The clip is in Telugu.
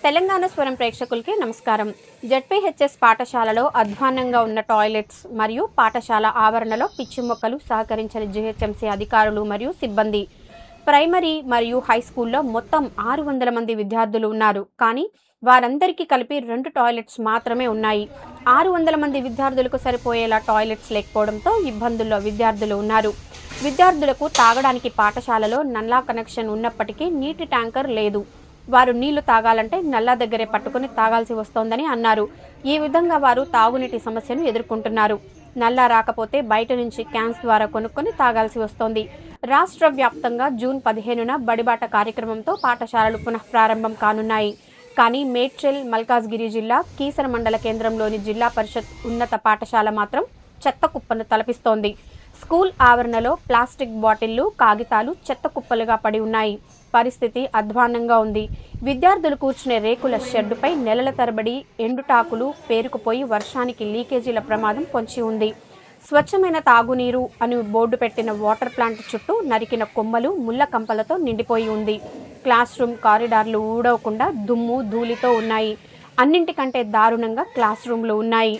తెలంగాణ స్వరం ప్రేక్షకులకి నమస్కారం. జెడ్పీహెచ్ఎస్ పాఠశాలలో అధ్వాన్నంగా ఉన్న టాయిలెట్స్ మరియు పాఠశాల ఆవరణలో పిచ్చి మొక్కలు సహకరించని జీహెచ్ఎంసీ అధికారులు మరియు సిబ్బంది. ప్రైమరీ మరియు హై స్కూల్లో మొత్తం 600 మంది విద్యార్థులు ఉన్నారు. కానీ వారందరికీ కలిపి 2 టాయిలెట్స్ మాత్రమే ఉన్నాయి. 600 మంది విద్యార్థులకు సరిపోయేలా టాయిలెట్స్ లేకపోవడంతో ఇబ్బందుల్లో విద్యార్థులు ఉన్నారు. విద్యార్థులకు తాగడానికి పాఠశాలలో నల్లా కనెక్షన్ ఉన్నప్పటికీ నీటి ట్యాంకర్ లేదు. వారు నీళ్లు తాగాలంటే నల్లా దగ్గరే పట్టుకుని తాగాల్సి వస్తోందని అన్నారు. ఈ విధంగా వారు తాగునీటి సమస్యను ఎదుర్కొంటున్నారు. నల్లా రాకపోతే బయట నుంచి క్యాన్స్ ద్వారా కొనుక్కొని తాగాల్సి వస్తోంది. రాష్ట్ర వ్యాప్తంగా జూన్ 15న బడిబాట కార్యక్రమంతో పాఠశాలలు పునఃప్రారంభం కానున్నాయి. కానీ మేడ్చల్, మల్కాజ్గిరి జిల్లా కీసర మండల కేంద్రంలోని జిల్లా పరిషత్ ఉన్నత పాఠశాల మాత్రం చెత్త కుప్పను తలపిస్తోంది. స్కూల్ ఆవరణలో ప్లాస్టిక్ బాటిళ్లు, కాగితాలు చెత్త కుప్పలుగా పడి ఉన్నాయి. పరిస్థితి అధ్వాన్నంగా ఉంది. విద్యార్థులు కూర్చునే రేకుల షెడ్డుపై నెలల తరబడి ఎండుటాకులు పేరుకుపోయి వర్షానికి లీకేజీల ప్రమాదం పొంచి ఉంది. స్వచ్ఛమైన తాగునీరు అని బోర్డు పెట్టిన వాటర్ ప్లాంట్ చుట్టూ నరికిన కొమ్మలు, ముళ్ళ కంపలతో నిండిపోయి ఉంది. క్లాస్ రూమ్ కారిడార్లు ఊడవకుండా దుమ్ము, ధూళితో ఉన్నాయి. అన్నింటికంటే దారుణంగా క్లాస్ రూమ్లు ఉన్నాయి.